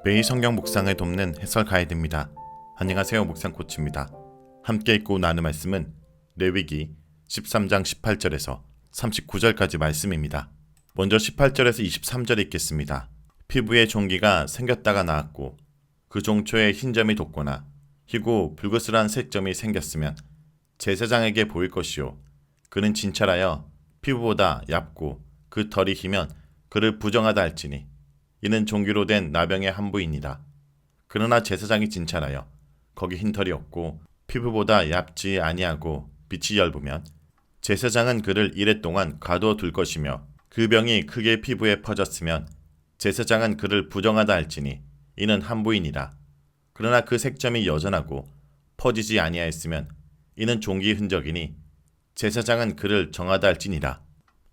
매일 성경 묵상을 돕는 해설 가이드입니다. 안녕하세요. 묵상 코치입니다. 함께 읽고 나눌 말씀은 레위기 13장 18절에서 39절까지 말씀입니다. 먼저 18절에서 23절 읽겠습니다. 피부에 종기가 생겼다가 나았고 그 종초에 흰 점이 돋거나 희고 불그스란 색점이 생겼으면 제사장에게 보일 것이요 그는 진찰하여 피부보다 얇고 그 털이 희면 그를 부정하다 할지니 이는 종기로 된 나병의 한 부이니라. 그러나 제사장이 진찰하여 거기 흰털이 없고 피부보다 얇지 아니하고 빛이 엷으면 제사장은 그를 이레 동안 가두어 둘 것이며 그 병이 크게 피부에 퍼졌으면 제사장은 그를 부정하다 할지니 이는 한 부이니라. 그러나 그 색점이 여전하고 퍼지지 아니하였으면 이는 종기 흔적이니 제사장은 그를 정하다 할지니라.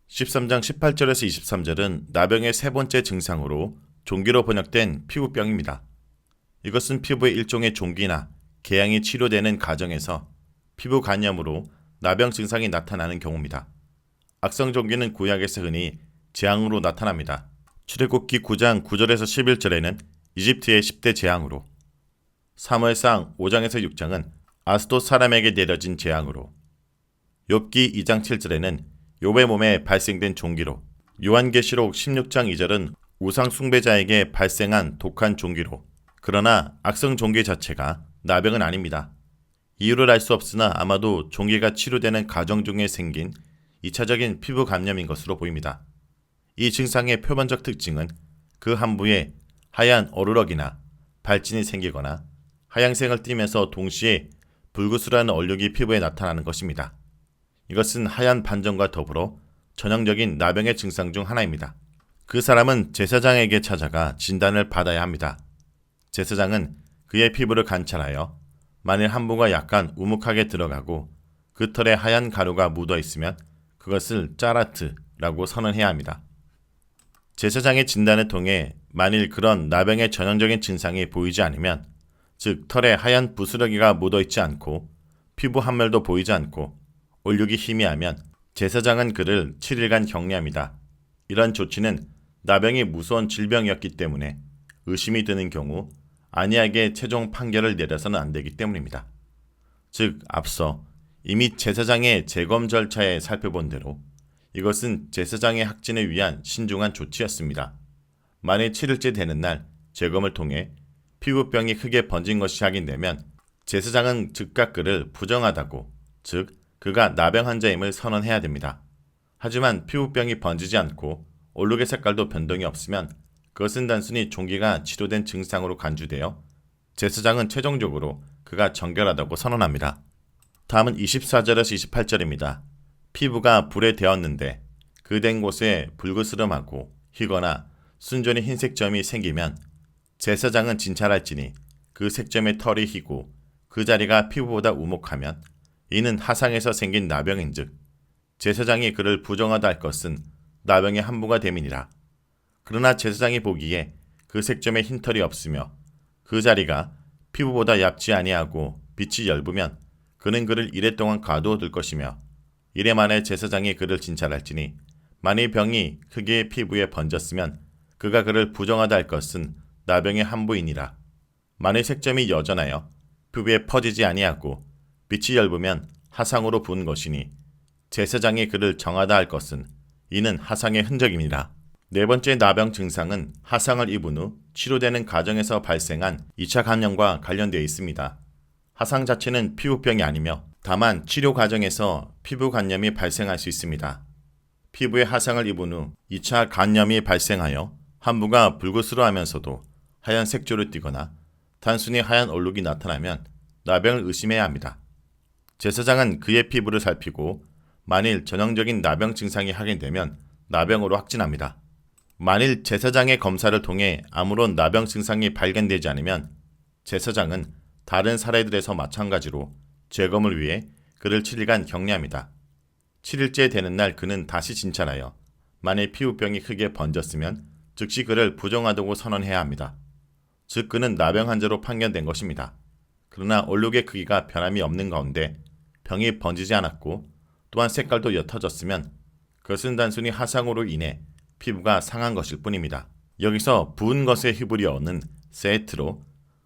13장 18절에서 23절은 나병의 세 번째 증상으로 종기로 번역된 피부병입니다. 이것은 피부의 일종의 종기나 궤양이 치료되는 과정에서 피부 간염으로 나병 증상이 나타나는 경우입니다. 악성 종기는 구약에서 흔히 재앙으로 나타납니다. 출애굽기 9장 9절에서 11절에는 이집트의 10대 재앙으로, 사무엘상 5장에서 6장은 아스돗 사람에게 내려진 재앙으로, 욥기 2장 7절에는 욥의 몸에 발생된 종기로, 요한계시록 16장 2절은 우상 숭배자에게 발생한 독한 종기로, 그러나 악성 종기 자체가 나병은 아닙니다. 이유를 알 수 없으나 아마도 종기가 치료되는 과정 중에 생긴 2차적인 피부 감염인 것으로 보입니다. 이 증상의 표면적 특징은 그 한 부에 하얀 어루럭이나 발진이 생기거나 하양색을 띠면서 동시에 불구스라는 얼룩이 피부에 나타나는 것입니다. 이것은 하얀 반점과 더불어 전형적인 나병의 증상 중 하나입니다. 그 사람은 제사장에게 찾아가 진단을 받아야 합니다. 제사장은 그의 피부를 관찰하여 만일 한 부가 약간 우묵하게 들어가고 그 털에 하얀 가루가 묻어 있으면 그것을 짜라트라고 선언해야 합니다. 제사장의 진단을 통해 만일 그런 나병의 전형적인 증상이 보이지 않으면, 즉 털에 하얀 부스러기가 묻어 있지 않고 피부 한 멀도 보이지 않고 얼룩이 희미하면 제사장은 그를 7일간 격리합니다. 이런 조치는 나병이 무서운 질병이었기 때문에 의심이 드는 경우 안이하게 최종 판결을 내려서는 안 되기 때문입니다. 즉 앞서 이미 제사장의 재검 절차에 살펴본 대로 이것은 제사장의 확진을 위한 신중한 조치였습니다. 만일 7일째 되는 날 재검을 통해 피부병이 크게 번진 것이 확인되면 제사장은 즉각 그를 부정하다고, 즉 그가 나병 환자임을 선언해야 됩니다. 하지만 피부병이 번지지 않고 얼룩의 색깔도 변동이 없으면 그것은 단순히 종기가 치료된 증상으로 간주되어 제사장은 최종적으로 그가 정결하다고 선언합니다. 다음은 24절에서 28절입니다. 피부가 불에 데었는데 그 된 곳에 불그스름하고 희거나 순전히 흰색 점이 생기면 제사장은 진찰할지니 그 색점의 털이 희고 그 자리가 피부보다 우묵하면 이는 하상에서 생긴 나병인즉 제사장이 그를 부정하다 할 것은 나병의 한 부가 됨이니라. 그러나 제사장이 보기에 그 색점에 흰털이 없으며 그 자리가 피부보다 얇지 아니하고 빛이 엷으면 그는 그를 이레 동안 가두어 둘 것이며 이레 만에 제사장이 그를 진찰할지니 만일 병이 크게 피부에 번졌으면 그가 그를 부정하다 할 것은 나병의 한 부이니라. 만일 색점이 여전하여 피부에 퍼지지 아니하고 빛이 엷으면 하상으로 부은 것이니 제사장이 그를 정하다 할 것은 이는 하상의 흔적입니다. 네 번째 나병 증상은 하상을 입은 후 치료되는 과정에서 발생한 2차 감염과 관련되어 있습니다. 하상 자체는 피부병이 아니며 다만 치료 과정에서 피부 감염이 발생할 수 있습니다. 피부에 하상을 입은 후 2차 감염이 발생하여 한 부가 불그스러하면서도 하얀 색조를 띠거나 단순히 하얀 얼룩이 나타나면 나병을 의심해야 합니다. 제사장은 그의 피부를 살피고 만일 전형적인 나병 증상이 확인되면 나병으로 확진합니다. 만일 제사장의 검사를 통해 아무런 나병 증상이 발견되지 않으면 제사장은 다른 사례들에서 마찬가지로 재검을 위해 그를 7일간 격리합니다. 7일째 되는 날 그는 다시 진찰하여 만일 피부병이 크게 번졌으면 즉시 그를 부정하다고 선언해야 합니다. 즉 그는 나병 환자로 판결된 것입니다. 그러나 얼룩의 크기가 변함이 없는 가운데 병이 번지지 않았고 또한 색깔도 옅어졌으면 그것은 단순히 하상으로 인해 피부가 상한 것일 뿐입니다. 여기서 부은 것의 히브리어는 세트로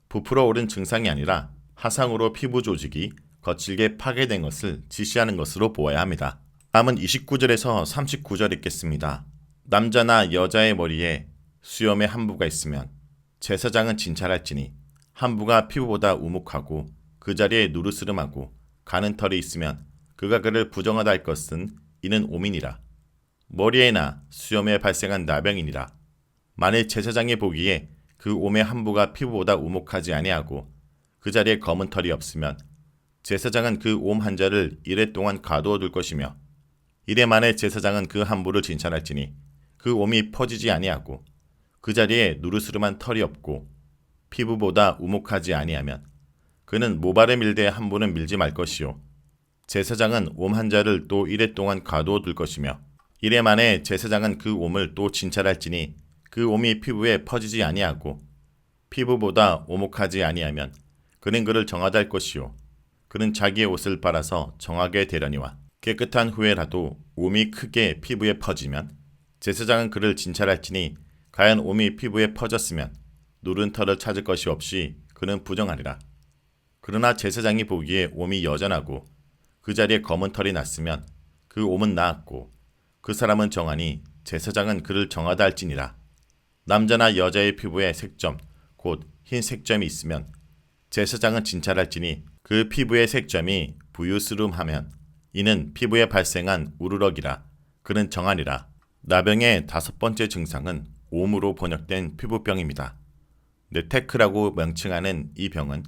부풀어 오른 증상이 아니라 화상으로 피부 조직이 거칠게 파괴된 것을 지시하는 것으로 보아야 합니다. 다음은 29절에서 39절 읽겠습니다. 남자나 여자의 머리에 수염의 한부가 있으면 제사장은 진찰할지니 한부가 피부보다 우묵하고 그 자리에 누르스름하고 가는 털이 있으면 그가 그를 부정하다 할 것은 이는 오민이라. 머리에나 수염에 발생한 나병이니라. 만일 제사장이 보기에 그 옴의 한부가 피부보다 우묵하지 아니하고 그 자리에 검은 털이 없으면 제사장은 그 옴 한자를 이래 동안 가두어 둘 것이며 이래 만에 제사장은 그 한부를 진찰할지니 그 옴이 퍼지지 아니하고 그 자리에 누르스름한 털이 없고 피부보다 우묵하지 아니하면 그는 모발에 밀되 한부는 밀지 말 것이요 제사장은 옴 한자를 또 이래 동안 가두어 둘 것이며 이래 만에 제사장은 그 옴을 또 진찰할지니 그 옴이 피부에 퍼지지 아니하고 피부보다 오목하지 아니하면 그는 그를 정하다 할 것이요 그는 자기의 옷을 빨아서 정하게 되려니와 깨끗한 후에라도 옴이 크게 피부에 퍼지면 제사장은 그를 진찰할지니 과연 옴이 피부에 퍼졌으면 누른 털을 찾을 것이 없이 그는 부정하리라. 그러나 제사장이 보기에 옴이 여전하고 그 자리에 검은 털이 났으면 그 옴은 나았고 그 사람은 정하니 제사장은 그를 정하다 할지니라. 남자나 여자의 피부에 색점 곧 흰 색점이 있으면 제사장은 진찰할지니 그 피부의 색점이 부유스름하면 이는 피부에 발생한 우르럭이라. 그는 정하니라. 나병의 5번째 증상은 옴으로 번역된 피부병입니다. 네테크라고 명칭하는 이 병은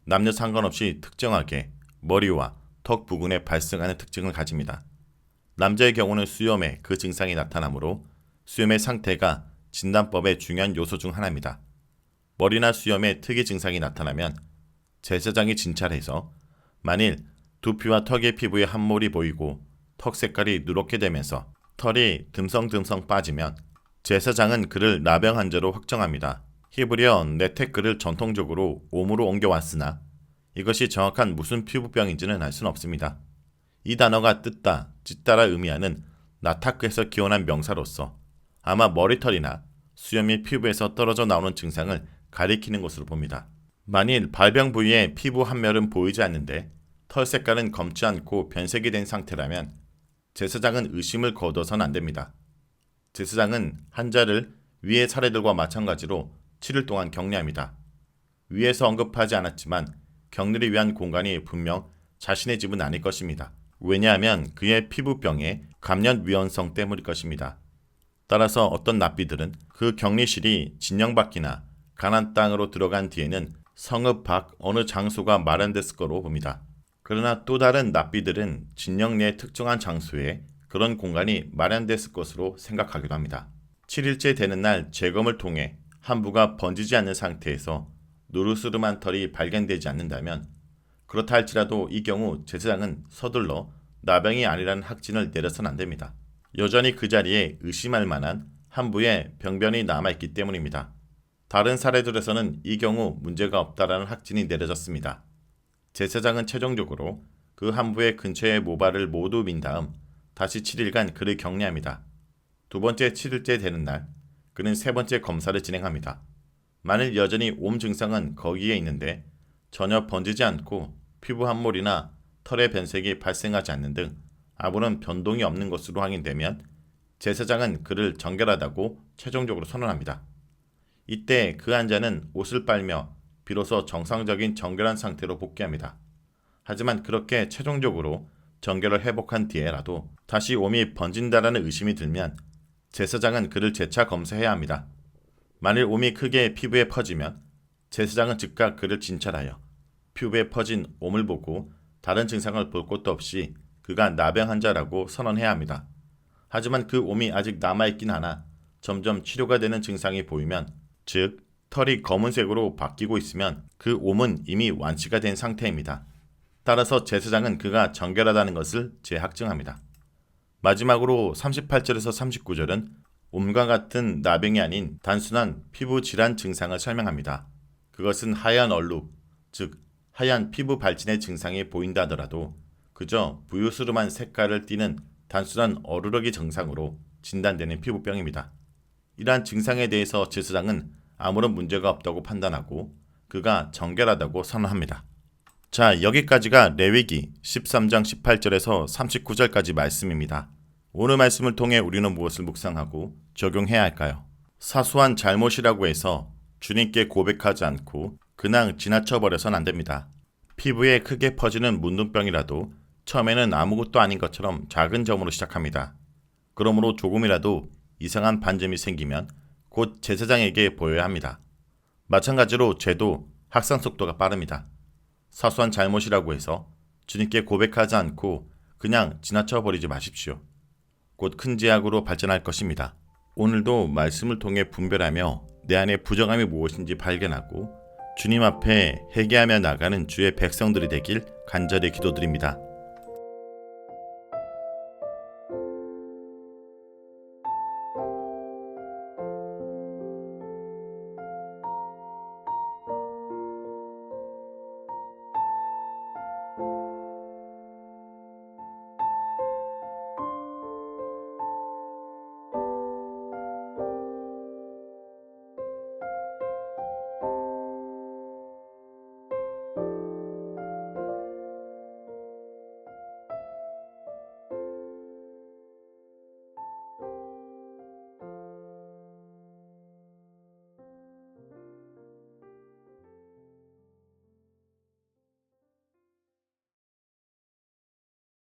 남녀 상관없이 특정하게 머리와 턱 부근에 발생하는 특징을 가집니다. 남자의 경우는 수염에 그 증상이 나타나므로 수염의 상태가 진단법의 중요한 요소 중 하나입니다. 머리나 수염에 특이 증상이 나타나면 제사장이 진찰해서 만일 두피와 턱의 피부에 함몰이 보이고 턱 색깔이 누렇게 되면서 털이 듬성듬성 빠지면 제사장은 그를 나병 환자로 확정합니다. 히브리어 네테크를 전통적으로 옴으로 옮겨왔으나 이것이 정확한 무슨 피부병인지는 알 수는 없습니다. 이 단어가 뜯다, 찢다라 의미하는 나타크에서 기원한 명사로서 아마 머리털이나 수염이 피부에서 떨어져 나오는 증상을 가리키는 것으로 봅니다. 만일 발병 부위의 피부 한멸은 보이지 않는데 털 색깔은 검지 않고 변색이 된 상태라면 제사장은 의심을 거둬서는 안 됩니다. 제사장은 환자를 위의 사례들과 마찬가지로 7일 동안 격리합니다. 위에서 언급하지 않았지만 격리를 위한 공간이 분명 자신의 집은 아닐 것입니다. 왜냐하면 그의 피부병의 감염 위험성 때문일 것입니다. 따라서 어떤 납비들은 그 격리실이 진영 밖이나 가나안 땅으로 들어간 뒤에는 성읍 밖 어느 장소가 마련됐을 거로 봅니다. 그러나 또 다른 납비들은 진영 내 특정한 장소에 그런 공간이 마련됐을 것으로 생각하기도 합니다. 7일째 되는 날 재검을 통해 한부가 번지지 않는 상태에서 누르스름한 털이 발견되지 않는다면 그렇다 할지라도 이 경우 제사장은 서둘러 나병이 아니라는 확진을 내려서는 안 됩니다. 여전히 그 자리에 의심할 만한 한부에 병변이 남아있기 때문입니다. 다른 사례들에서는 이 경우 문제가 없다라는 확진이 내려졌습니다. 제사장은 최종적으로 그 한부의 근처의 모발을 모두 민 다음 다시 7일간 그를 격리합니다. 두 번째 7일째 되는 날 그는 세 번째 검사를 진행합니다. 만일 여전히 옴 증상은 거기에 있는데 전혀 번지지 않고 피부 함몰이나 털의 변색이 발생하지 않는 등 아무런 변동이 없는 것으로 확인되면 제사장은 그를 정결하다고 최종적으로 선언합니다. 이때 그 환자는 옷을 빨며 비로소 정상적인 정결한 상태로 복귀합니다. 하지만 그렇게 최종적으로 정결을 회복한 뒤에라도 다시 옴이 번진다라는 의심이 들면 제사장은 그를 재차 검사해야 합니다. 만일 옴이 크게 피부에 퍼지면 제사장은 즉각 그를 진찰하여 피부에 퍼진 옴을 보고 다른 증상을 볼 것도 없이 그가 나병 환자라고 선언해야 합니다. 하지만 그 옴이 아직 남아있긴 하나 점점 치료가 되는 증상이 보이면 즉 털이 검은색으로 바뀌고 있으면 그 옴은 이미 완치가 된 상태입니다. 따라서 제사장은 그가 정결하다는 것을 재확증합니다. 마지막으로 38절에서 39절은 옴과 같은 나병이 아닌 단순한 피부 질환 증상을 설명합니다. 그것은 하얀 얼룩, 즉 하얀 피부 발진의 증상이 보인다 하더라도 그저 부유스름한 색깔을 띠는 단순한 어르럭이 증상으로 진단되는 피부병입니다. 이러한 증상에 대해서 제사장은 아무런 문제가 없다고 판단하고 그가 정결하다고 선언합니다. 자, 여기까지가 레위기 13장 18절에서 39절까지 말씀입니다. 오늘 말씀을 통해 우리는 무엇을 묵상하고 적용해야 할까요? 사소한 잘못이라고 해서 주님께 고백하지 않고 그냥 지나쳐버려선 안 됩니다. 피부에 크게 퍼지는 문둥병이라도 처음에는 아무것도 아닌 것처럼 작은 점으로 시작합니다. 그러므로 조금이라도 이상한 반점이 생기면 곧 제사장에게 보여야 합니다. 마찬가지로 죄도 확산 속도가 빠릅니다. 사소한 잘못이라고 해서 주님께 고백하지 않고 그냥 지나쳐버리지 마십시오. 곧 큰 죄악으로 발전할 것입니다. 오늘도 말씀을 통해 분별하며 내 안에 부정함이 무엇인지 발견하고 주님 앞에 회개하며 나가는 주의 백성들이 되길 간절히 기도드립니다.